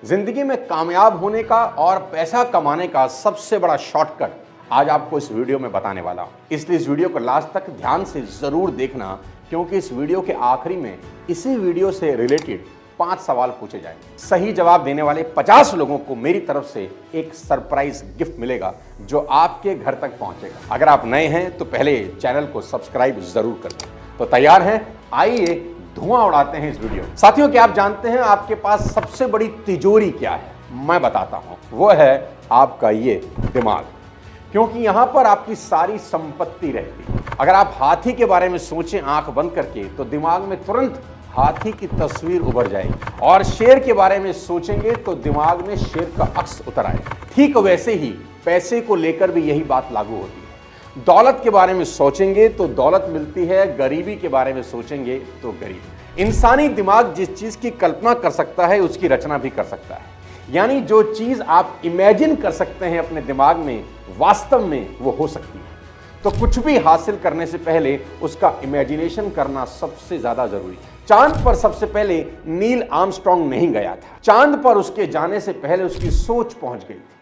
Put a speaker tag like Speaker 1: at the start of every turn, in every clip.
Speaker 1: जिंदगी में कामयाब होने का और पैसा कमाने का सबसे बड़ा शॉर्टकट आज आपको इस वीडियो में बताने वाला हूं। इसलिए इस वीडियो को लास्ट तक ध्यान से जरूर देखना, क्योंकि इस वीडियो के आखिरी में इसी वीडियो से रिलेटेड 5 सवाल पूछे जाएंगे। सही जवाब देने वाले 50 लोगों को मेरी तरफ से एक सरप्राइज गिफ्ट मिलेगा जो आपके घर तक पहुंचेगा। अगर आप नए हैं तो पहले चैनल को सब्सक्राइब जरूर कर दें। तो तैयार हैं? आइए धुआं उड़ाते हैं इस वीडियो। साथियों, क्या आप जानते हैं आपके पास सबसे बड़ी तिजोरी क्या है? मैं बताता हूं, वो है आपका ये दिमाग। क्योंकि यहां पर आपकी सारी संपत्ति रहती है। अगर आप हाथी के बारे में सोचें आंख बंद करके, तो दिमाग में तुरंत हाथी की तस्वीर उभर जाएगी, और शेर के बारे में सोचेंगे तो दिमाग में शेर का अक्स उतर आएगा। ठीक वैसे ही पैसे को लेकर भी यही बात लागू होती है। दौलत के बारे में सोचेंगे तो दौलत मिलती है, गरीबी के बारे में सोचेंगे तो गरीबी। इंसानी दिमाग जिस चीज की कल्पना कर सकता है उसकी रचना भी कर सकता है। यानी जो चीज आप इमेजिन कर सकते हैं अपने दिमाग में, वास्तव में वो हो सकती है। तो कुछ भी हासिल करने से पहले उसका इमेजिनेशन करना सबसे ज्यादा जरूरी है। चांद पर सबसे पहले नील आर्मस्ट्रांग नहीं गया था। चांद पर उसके जाने से पहले उसकी सोच पहुंच गई थी।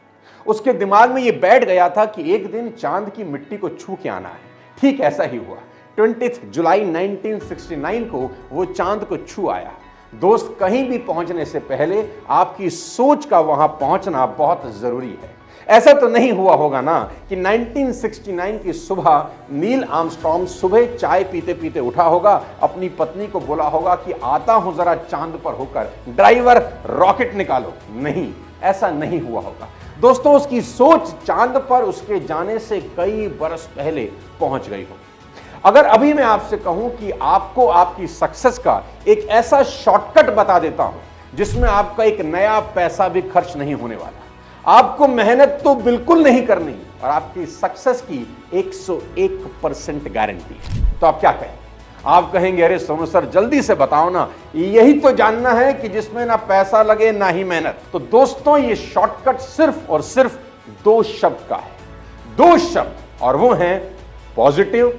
Speaker 1: उसके दिमाग में यह बैठ गया था कि एक दिन चांद की मिट्टी को छू के आना है। ठीक ऐसा ही हुआ। 20 जुलाई 1969 को वो चांद को छू आया। दोस्त, कहीं भी पहुंचने से पहले आपकी सोच का वहां पहुंचना बहुत जरूरी है। ऐसा तो नहीं हुआ होगा ना कि 1969 की सुबह नील आर्मस्ट्रांग सुबह चाय पीते पीते उठा होगा, अपनी पत्नी को बोला होगा कि आता हूं जरा चांद पर होकर, ड्राइवर रॉकेट निकालो। नहीं, ऐसा नहीं हुआ होगा। दोस्तों, उसकी सोच चांद पर उसके जाने से कई बरस पहले पहुंच गई हो। अगर अभी मैं आपसे कहूं कि आपको आपकी सक्सेस का एक ऐसा शॉर्टकट बता देता हूं जिसमें आपका एक नया पैसा भी खर्च नहीं होने वाला, आपको मेहनत तो बिल्कुल नहीं करनी और आपकी सक्सेस की 101% गारंटी है, तो आप क्या कहें? आप कहेंगे, अरे सोनू सर जल्दी से बताओ ना, यही तो जानना है कि जिसमें ना पैसा लगे ना ही मेहनत। तो दोस्तों, ये शॉर्टकट सिर्फ और सिर्फ 2 शब्द का है। 2 शब्द, और वो हैं पॉजिटिव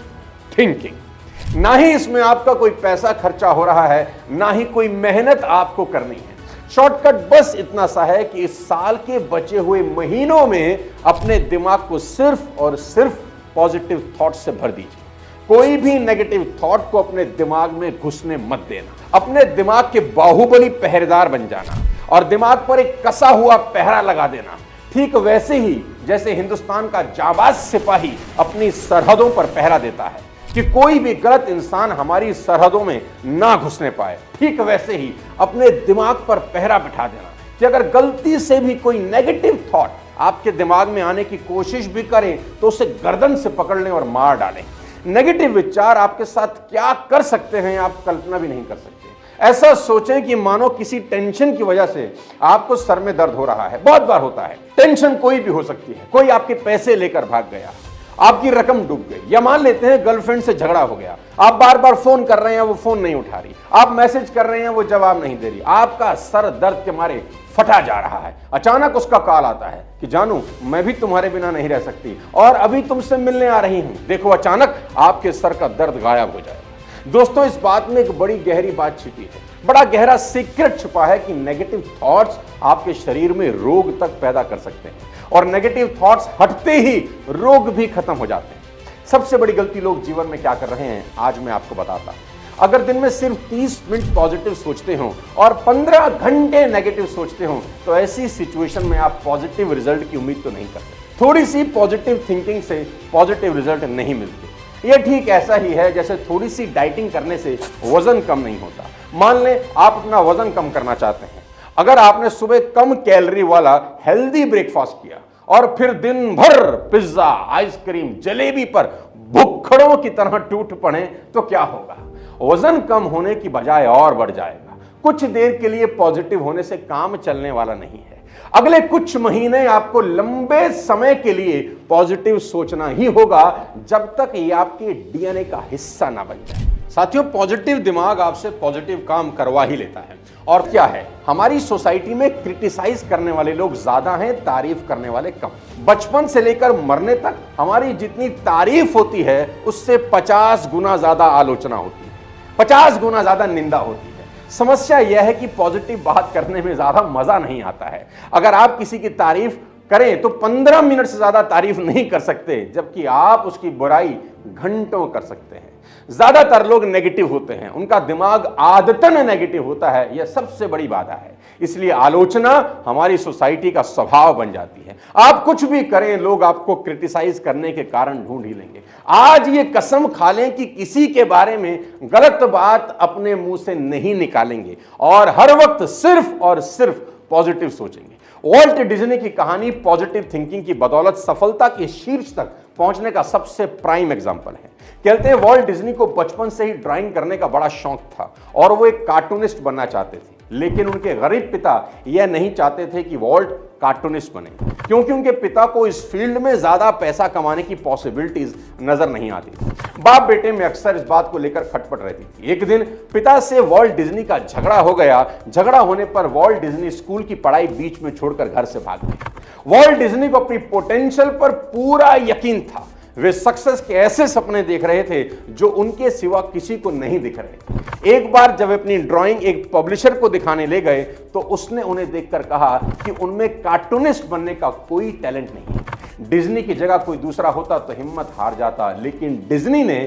Speaker 1: थिंकिंग। ना ही इसमें आपका कोई पैसा खर्चा हो रहा है, ना ही कोई मेहनत आपको करनी है। शॉर्टकट बस इतना सा है कि इस साल के बचे हुए महीनों में अपने दिमाग को सिर्फ और सिर्फ पॉजिटिव थॉट से भर दीजिए। कोई भी नेगेटिव थॉट को अपने दिमाग में घुसने मत देना। अपने दिमाग के बाहुबली पहरेदार बन जाना और दिमाग पर एक कसा हुआ पहरा लगा देना। ठीक वैसे ही जैसे हिंदुस्तान का जाबाज सिपाही अपनी सरहदों पर पहरा देता है कि कोई भी गलत इंसान हमारी सरहदों में ना घुसने पाए, ठीक वैसे ही अपने दिमाग पर पहरा बिठा देना कि अगर गलती से भी कोई नेगेटिव थॉट आपके दिमाग में आने की कोशिश भी करें तो उसे गर्दन से पकड़ लें और मार डालें। नेगेटिव विचार आपके साथ क्या कर सकते हैं आप कल्पना भी नहीं कर सकते। ऐसा सोचें कि मानो किसी टेंशन की वजह से आपको सर में दर्द हो रहा है। बहुत बार होता है। टेंशन कोई भी हो सकती है। कोई आपके पैसे लेकर भाग गया, आपकी रकम डूब गई, या मान लेते हैं गर्लफ्रेंड से झगड़ा हो गया। आप बार बार फोन कर रहे हैं, वो फोन नहीं उठा रही, आप मैसेज कर रहे हैं, वो जवाब नहीं दे रही, आपका सर दर्द के मारे फटा जा रहा है। अचानक उसका कॉल आता है कि जानू, मैं भी तुम्हारे बिना नहीं रह सकती और अभी तुमसे मिलने आ रही हूं। देखो, अचानक आपके सर का दर्द गायब हो जाएगा। दोस्तों, इस बात में एक बड़ी गहरी बात छिपी है, बड़ा गहरा सीक्रेट छुपा है कि नेगेटिव थॉट्स आपके शरीर में रोग तक पैदा कर सकते हैं और नेगेटिव थॉट्स हटते ही रोग भी खत्म हो जाते हैं। सबसे बड़ी गलती लोग जीवन में क्या कर रहे हैं, आज मैं आपको बताता हूं। अगर दिन में सिर्फ 30 मिनट पॉजिटिव सोचते हो और 15 घंटे नेगेटिव सोचते हो, तो ऐसी सिचुएशन में आप पॉजिटिव रिजल्ट की उम्मीद तो नहीं करते। थोड़ी सी पॉजिटिव थिंकिंग से पॉजिटिव रिजल्ट नहीं मिलते। यह ठीक ऐसा ही है जैसे थोड़ी सी डाइटिंग करने से वजन कम नहीं होता। मान लें आप अपना वजन कम करना चाहते हैं। अगर आपने सुबह कम कैलोरी वाला हेल्दी ब्रेकफास्ट किया और फिर दिन भर पिज्जा, आइसक्रीम, जलेबी पर भुक्खड़ों की तरह टूट पड़े, तो क्या होगा? वजन कम होने की बजाय और बढ़ जाएगा। कुछ देर के लिए पॉजिटिव होने से काम चलने वाला नहीं है। अगले कुछ महीने आपको लंबे समय के लिए पॉजिटिव सोचना ही होगा, जब तक ये आपके डीएनए का हिस्सा ना बन जाए। साथियों, पॉजिटिव दिमाग आपसे पॉजिटिव काम करवा ही लेता है। और क्या है, हमारी सोसाइटी में क्रिटिसाइज करने वाले लोग ज्यादा हैं, तारीफ करने वाले कम। बचपन से लेकर मरने तक हमारी जितनी तारीफ होती है उससे 50 गुना ज्यादा आलोचना होती है, 50 गुना ज्यादा निंदा होती है। समस्या यह है कि पॉजिटिव बात करने में ज्यादा मजा नहीं आता है। अगर आप किसी की तारीफ करें तो 15 मिनट से ज्यादा तारीफ नहीं कर सकते, जबकि आप उसकी बुराई घंटों कर सकते हैं। ज्यादातर लोग नेगेटिव होते हैं, उनका दिमाग आदतन नेगेटिव होता है, यह सबसे बड़ी बाधा है। इसलिए आलोचना हमारी सोसाइटी का स्वभाव बन जाती है। आप कुछ भी करें, लोग आपको क्रिटिसाइज करने के कारण ढूंढ ही लेंगे। आज ये कसम खा लें कि किसी के बारे में गलत बात अपने मुंह से नहीं निकालेंगे और हर वक्त सिर्फ और सिर्फ पॉजिटिव सोचेंगे। वॉल्ट डिज्नी की कहानी पॉजिटिव थिंकिंग की बदौलत सफलता के शीर्ष तक पहुंचने का सबसे प्राइम एग्जाम्पल है। कहते हैं वॉल्ट डिज्नी को बचपन से ही ड्राइंग करने का बड़ा शौक था और वो एक कार्टूनिस्ट बनना चाहते थे, लेकिन उनके गरीब पिता यह नहीं चाहते थे कि वॉल्ट कार्टूनिस्ट बने, क्योंकि उनके पिता को इस फील्ड में ज्यादा पैसा कमाने की पॉसिबिलिटीज नजर नहीं आती थी। बाप बेटे में अक्सर इस बात को लेकर खटपट रहती थी। एक दिन पिता से वॉल्ट डिज्नी का झगड़ा हो गया। झगड़ा होने पर वॉल्ट डिज्नी स्कूल की पढ़ाई बीच में छोड़कर घर से भाग गए। वॉल्ट डिज्नी को अपनी पोटेंशियल पर पूरा यकीन था। वे सक्सेस के ऐसे सपने देख रहे थे जो उनके सिवा किसी को नहीं दिख रहे। एक बार जब अपनी ड्राइंग एक पब्लिशर को दिखाने ले गए तो उसने उन्हें देखकर कहा कि उनमें कार्टूनिस्ट बनने का कोई टैलेंट नहीं है। डिज्नी की जगह कोई दूसरा होता तो हिम्मत हार जाता, लेकिन डिज्नी ने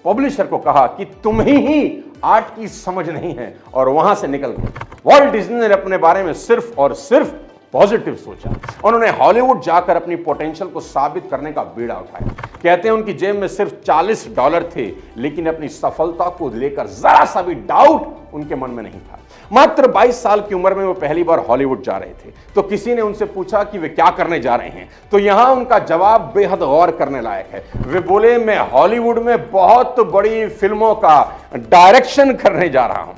Speaker 1: पब्लिशर को कहा कि तुम्हें ही आर्ट की समझ नहीं है, और वहां से निकल गए। वॉल्ट डिज्नी ने अपने बारे में सिर्फ और सिर्फ पॉजिटिव सोचा। उन्होंने हॉलीवुड जाकर अपनी पोटेंशियल को साबित करने का बीड़ा उठाया। कहते हैं उनकी जेब में सिर्फ $40 थे, लेकिन अपनी सफलता को लेकर जरा सा भी डाउट उनके मन में नहीं था। मात्र 22 साल की उम्र में वो पहली बार हॉलीवुड जा रहे थे, तो किसी ने उनसे पूछा कि वे क्या करने जा रहे हैं, तो यहां उनका जवाब बेहद गौर करने लायक है। वे बोले, मैं हॉलीवुड में बहुत बड़ी फिल्मों का डायरेक्शन करने जा रहा हूं।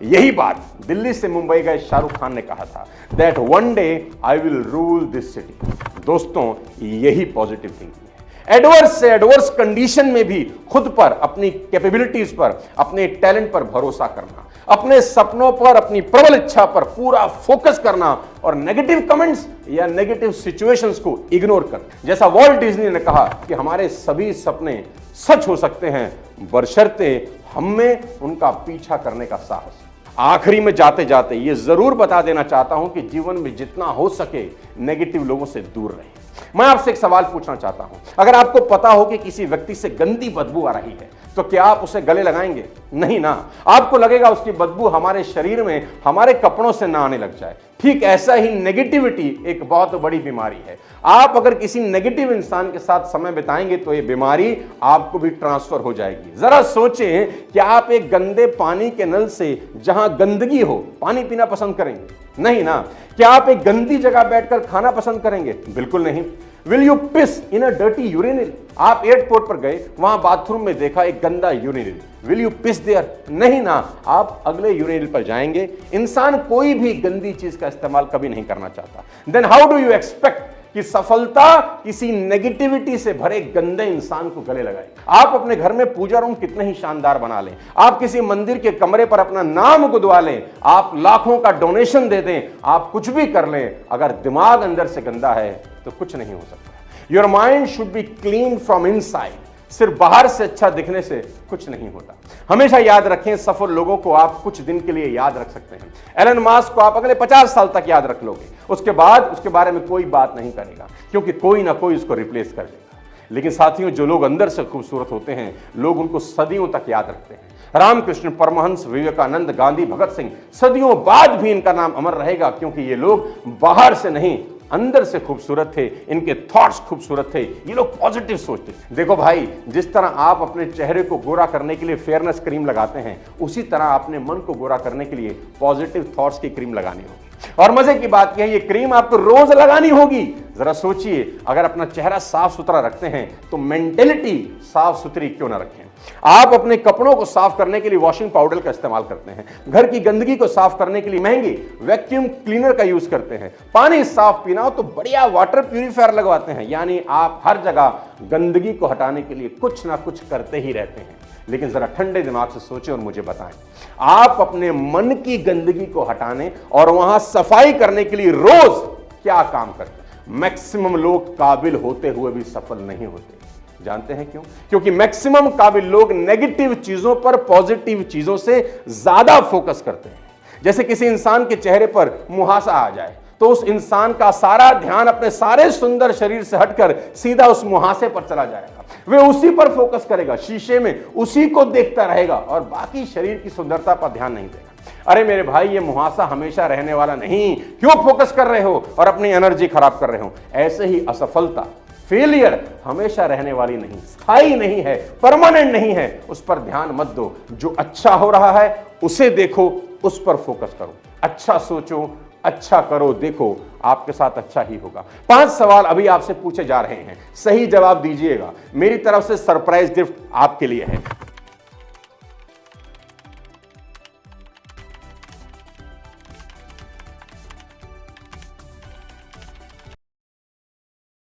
Speaker 1: यही बात दिल्ली से मुंबई गए शाहरुख खान ने कहा था, that one day I will rule this city. दोस्तों, यही पॉजिटिव थिंकिंग है। एडवर्स से एडवर्स कंडीशन में भी खुद पर, अपनी कैपेबिलिटीज पर, अपने टैलेंट पर भरोसा करना, अपने सपनों पर, अपनी प्रबल इच्छा पर पूरा फोकस करना और नेगेटिव कमेंट्स या नेगेटिव सिचुएशंस को इग्नोर करना। जैसा वॉल्ट डिज्नी ने कहा कि हमारे सभी सपने सच हो सकते हैं, बशर्ते हमें उनका पीछा करने का साहस। आखिरी में जाते जाते ये जरूर बता देना चाहता हूं कि जीवन में जितना हो सके नेगेटिव लोगों से दूर रहें। मैं आपसे एक सवाल पूछना चाहता हूं, अगर आपको पता हो कि किसी व्यक्ति से गंदी बदबू आ रही है तो क्या आप उसे गले लगाएंगे? नहीं ना। आपको लगेगा उसकी बदबू हमारे शरीर में, हमारे कपड़ों से ना आने लग जाए। ठीक ऐसा ही नेगेटिविटी एक बहुत बड़ी बीमारी है। आप अगर किसी नेगेटिव इंसान के साथ समय बिताएंगे तो ये बीमारी आपको भी ट्रांसफर हो जाएगी। जरा सोचें कि आप एक गंदे पानी के नल से जहां गंदगी हो पानी पीना पसंद करेंगे? नहीं ना। क्या आप एक गंदी जगह बैठकर खाना पसंद करेंगे? बिल्कुल नहीं। Will you piss in a dirty urinal? आप एयरपोर्ट पर गए, वहां बाथरूम में देखा एक गंदा urinal, will you piss there? नहीं ना। आप अगले यूरिनल पर जाएंगे। इंसान कोई भी गंदी चीज का इस्तेमाल कभी नहीं करना चाहता। Then how do you expect कि सफलता किसी नेगेटिविटी से भरे गंदे इंसान को गले लगाए? आप अपने घर में पूजा रूम कितने ही शानदार बना लें, आप किसी मंदिर के कमरे पर अपना नाम गुदवा लें, आप लाखों का डोनेशन दे दें, आप कुछ भी कर लें, अगर दिमाग अंदर से गंदा है तो कुछ नहीं हो सकता। Your mind should be clean from inside. सिर्फ बाहर से अच्छा दिखने से कुछ नहीं होता। हमेशा याद रखें, सफल लोगों को आप कुछ दिन के लिए याद रख सकते हैं। एलन मास्क को आप अगले 50 साल तक याद रख लोगे, उसके बाद उसके बारे में कोई बात नहीं करेगा, क्योंकि कोई ना कोई उसको रिप्लेस कर देगा। लेकिन साथियों, जो लोग अंदर से खूबसूरत होते हैं, लोग उनको सदियों तक याद रखते हैं। रामकृष्ण परमहंस, विवेकानंद, गांधी, भगत सिंह, सदियों बाद भी इनका नाम अमर रहेगा, क्योंकि ये लोग बाहर से नहीं अंदर से खूबसूरत थे, इनके थॉट्स खूबसूरत थे, ये लोग पॉजिटिव सोचते थे। देखो भाई, जिस तरह आप अपने चेहरे को गोरा करने के लिए फेयरनेस क्रीम लगाते हैं, उसी तरह अपने मन को गोरा करने के लिए पॉजिटिव थॉट्स की क्रीम लगानी होगी। और मजे की बात यह है, ये क्रीम आपको रोज लगानी होगी। जरा सोचिए, अगर अपना चेहरा साफ सुथरा रखते हैं तो मेंटेलिटी साफ सुथरी क्यों ना रखें। आप अपने कपड़ों को साफ करने के लिए वॉशिंग पाउडर का इस्तेमाल करते हैं, घर की गंदगी को साफ करने के लिए महंगी वैक्यूम क्लीनर का यूज करते हैं, पानी साफ पीना हो तो बढ़िया वाटर प्यूरिफायर लगवाते हैं। यानी आप हर जगह गंदगी को हटाने के लिए कुछ ना कुछ करते ही रहते हैं। लेकिन जरा ठंडे दिमाग से सोचें और मुझे बताएं, आप अपने मन की गंदगी को हटाने और वहां सफाई करने के लिए रोज क्या काम करते हैं? मैक्सिमम लोग काबिल होते हुए भी सफल नहीं होते। जानते हैं क्यों? क्योंकि मैक्सिमम काबिल लोग नेगेटिव चीजों पर पॉजिटिव चीजों से ज्यादा फोकस करते हैं। जैसे किसी इंसान के चेहरे पर मुहासा आ जाए तो उस इंसान का सारा ध्यान अपने सारे सुंदर शरीर से हटकर सीधा उस मुहासे पर चला जाएगा। वे उसी पर फोकस करेगा, शीशे में उसी को देखता रहेगा और बाकी शरीर की सुंदरता पर ध्यान नहीं देगा। अरे मेरे भाई, ये मुहासा हमेशा रहने वाला नहीं, क्यों फोकस कर रहे हो और अपनी एनर्जी खराब कर रहे हो। ऐसे ही असफलता, फेलियर हमेशा रहने वाली नहीं, स्थायी नहीं है, परमानेंट नहीं है। उस पर ध्यान मत दो। जो अच्छा हो रहा है उसे देखो, उस पर फोकस करो, अच्छा सोचो, अच्छा करो, देखो आपके साथ अच्छा ही होगा। 5 सवाल अभी आपसे पूछे जा रहे हैं, सही जवाब दीजिएगा। मेरी तरफ से सरप्राइज गिफ्ट आपके लिए है।